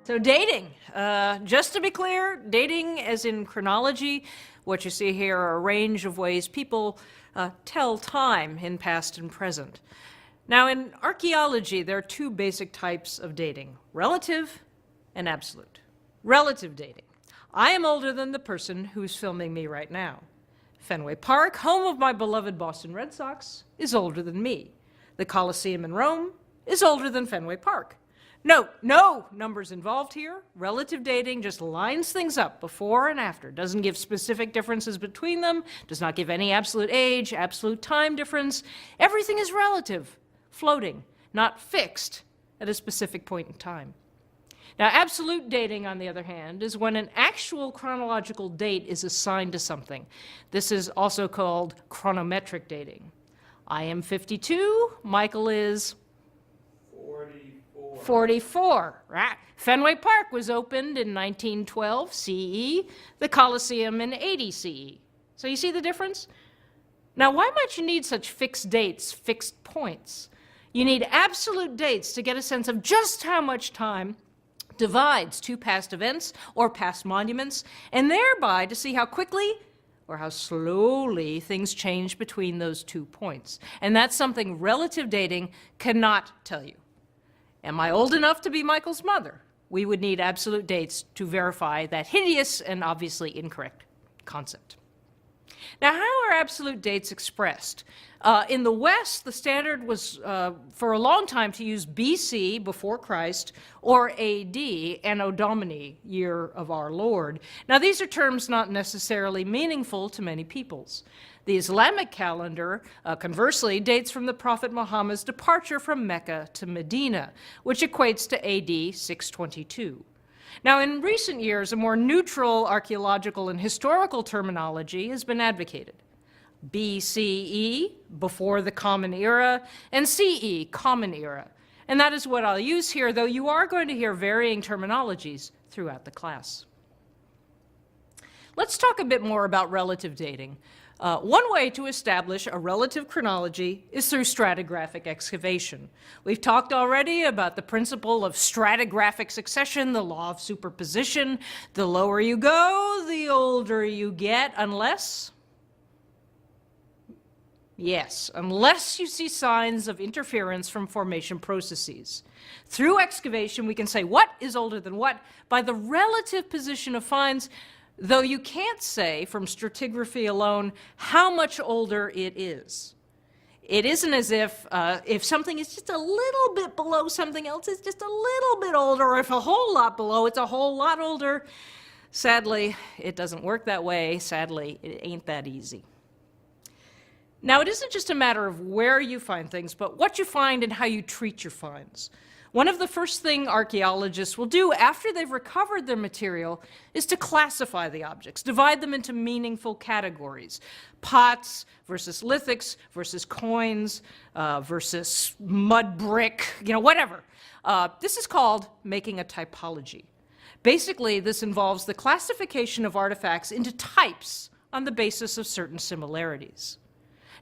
So dating, just to be clear, dating as in chronology, what you see here are a range of ways people tell time in past and present. Now in archaeology, there are two basic types of dating, relative and absolute. Relative dating. I am older than the person who's filming me right now. Fenway Park, home of my beloved Boston Red Sox, is older than me. The Colosseum in Rome is older than Fenway Park. Note, no numbers involved here. Relative dating just lines things up before and after. Doesn't give specific differences between them, does not give any absolute age, absolute time difference. Everything is relative, floating, not fixed at a specific point in time. Now, absolute dating, on the other hand, is when an actual chronological date is assigned to something. This is also called chronometric dating. I am 52, Michael is 44, right? Fenway Park was opened in 1912 CE, the Colosseum in 80 CE. So you see the difference? Now, why might you need such fixed dates, fixed points? You need absolute dates to get a sense of just how much time divides two past events or past monuments, and thereby to see how quickly or how slowly things change between those 2 points. And that's something relative dating cannot tell you. Am I old enough to be Michael's mother? We would need absolute dates to verify that hideous and obviously incorrect concept. Now, how are absolute dates expressed? In the West, the standard was for a long time to use BC, before Christ, or AD, Anno Domini, year of our Lord. Now, these are terms not necessarily meaningful to many peoples. The Islamic calendar, conversely, dates from the Prophet Muhammad's departure from Mecca to Medina, which equates to AD 622. Now, in recent years, a more neutral archaeological and historical terminology has been advocated. BCE, before the Common Era, and CE, Common Era. And that is what I'll use here, though you are going to hear varying terminologies throughout the class. Let's talk a bit more about relative dating. One way to establish a relative chronology is through stratigraphic excavation. We've talked already about the principle of stratigraphic succession, the law of superposition. The lower you go, the older you get, unless you see signs of interference from formation processes. Through excavation, we can say what is older than what by the relative position of finds, though you can't say from stratigraphy alone how much older it is. It isn't as if something is just a little bit below something else, it's just a little bit older, or if a whole lot below, it's a whole lot older. Sadly, it doesn't work that way. Sadly, it ain't that easy. Now, it isn't just a matter of where you find things, but what you find and how you treat your finds. One of the first things archaeologists will do after they've recovered their material is to classify the objects, divide them into meaningful categories. Pots versus lithics versus coins versus mud brick, whatever. This is called making a typology. Basically, this involves the classification of artifacts into types on the basis of certain similarities.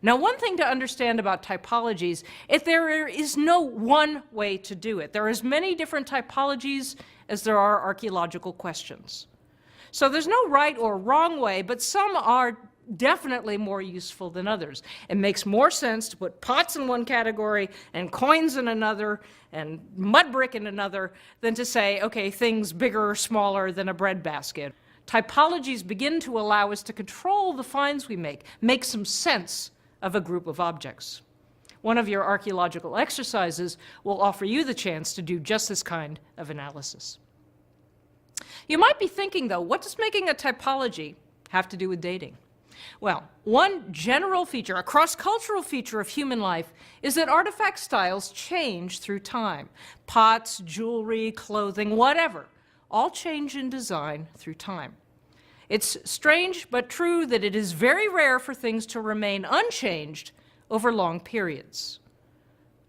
Now, one thing to understand about typologies is there is no one way to do it. There are as many different typologies as there are archaeological questions. So there's no right or wrong way, but some are definitely more useful than others. It makes more sense to put pots in one category and coins in another and mud brick in another than to say, okay, things bigger or smaller than a breadbasket. Typologies begin to allow us to control the finds we make some sense of a group of objects. One of your archaeological exercises will offer you the chance to do just this kind of analysis. You might be thinking, though, what does making a typology have to do with dating? Well, one general feature, a cross-cultural feature of human life, is that artifact styles change through time. Pots, jewelry, clothing, whatever, all change in design through time. It's strange but true that it is very rare for things to remain unchanged over long periods.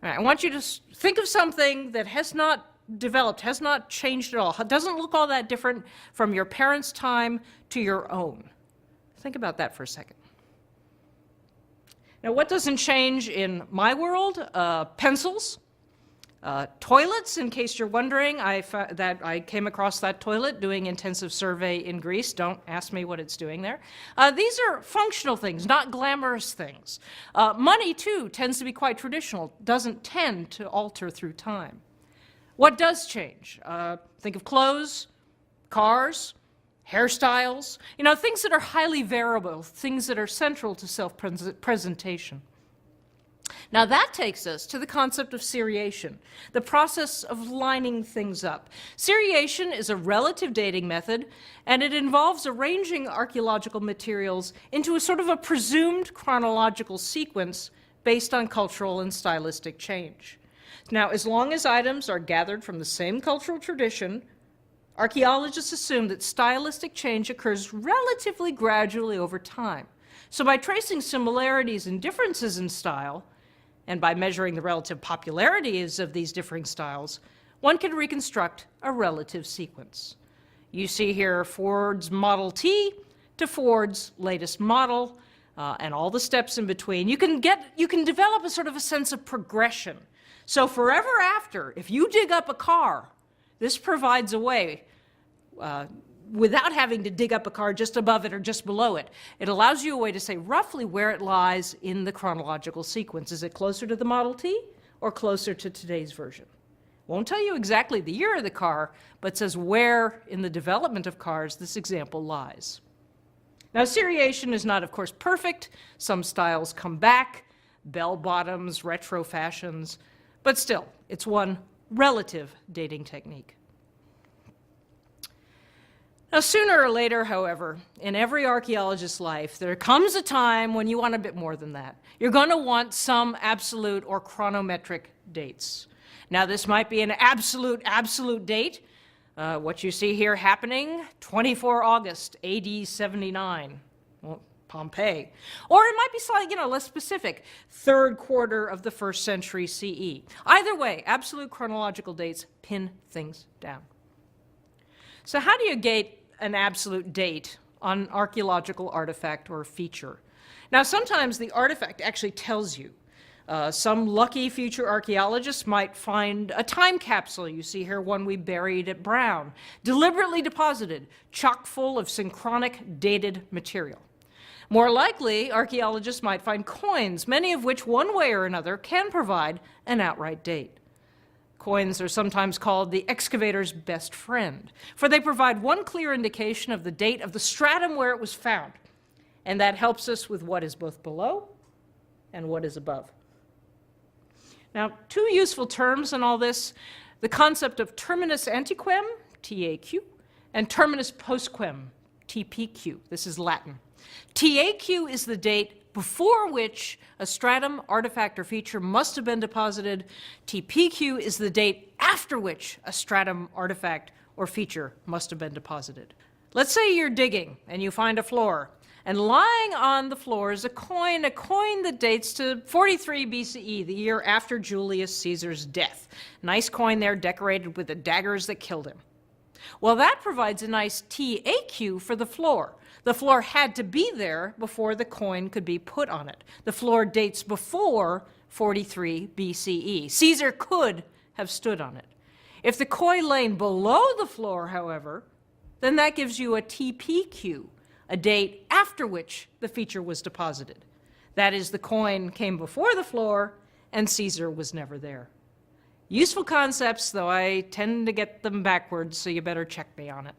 All right, I want you to think of something that has not developed, has not changed at all, doesn't look all that different from your parents' time to your own. Think about that for a second. Now, what doesn't change in my world? Pencils, Toilets, in case you're wondering, I came across that toilet doing intensive survey in Greece. Don't ask me what it's doing there. These are functional things, not glamorous things. Money, too, tends to be quite traditional, doesn't tend to alter through time. What does change? Think of clothes, cars, hairstyles, things that are highly variable, things that are central to self-presentation. Now that takes us to the concept of seriation, the process of lining things up. Seriation is a relative dating method, and it involves arranging archaeological materials into a sort of a presumed chronological sequence based on cultural and stylistic change. Now, as long as items are gathered from the same cultural tradition, archaeologists assume that stylistic change occurs relatively gradually over time. So by tracing similarities and differences in style, and by measuring the relative popularities of these differing styles, one can reconstruct a relative sequence. You see here Ford's Model T to Ford's latest model, and all the steps in between. You can develop a sort of a sense of progression. So forever after, if you dig up a car, this provides a way, without having to dig up a car just above it or just below it. It allows you a way to say roughly where it lies in the chronological sequence. Is it closer to the Model T or closer to today's version? Won't tell you exactly the year of the car, but says where in the development of cars this example lies. Now, seriation is not, of course, perfect. Some styles come back, bell-bottoms, retro fashions, but still, it's one relative dating technique. Now, sooner or later, however, in every archaeologist's life, there comes a time when you want a bit more than that. You're going to want some absolute or chronometric dates. Now, this might be an absolute date. What you see here happening, 24 August, AD 79, well, Pompeii. Or it might be slightly, less specific, third quarter of the 1st century CE. Either way, absolute chronological dates pin things down. So how do you gate an absolute date on archaeological artifact or feature? Now, sometimes the artifact actually tells you. Some lucky future archaeologists might find a time capsule. You see here one we buried at Brown, deliberately deposited, chock full of synchronic dated material. More likely, archaeologists might find coins, many of which one way or another can provide an outright date. Coins are sometimes called the excavator's best friend, for they provide one clear indication of the date of the stratum where it was found, and that helps us with what is both below and what is above. Now, two useful terms in all this, the concept of terminus antequem, TAQ, and terminus postquem, TPQ. This is Latin. TAQ is the date before which a stratum, artifact, or feature must have been deposited. TPQ is the date after which a stratum, artifact, or feature must have been deposited. Let's say you're digging and you find a floor, and lying on the floor is a coin that dates to 43 BCE, the year after Julius Caesar's death. Nice coin there, decorated with the daggers that killed him. Well, that provides a nice TAQ for the floor. The floor had to be there before the coin could be put on it. The floor dates before 43 BCE. Caesar could have stood on it. If the coin lay below the floor, however, then that gives you a TPQ, a date after which the feature was deposited. That is, the coin came before the floor and Caesar was never there. Useful concepts, though I tend to get them backwards, so you better check me on it.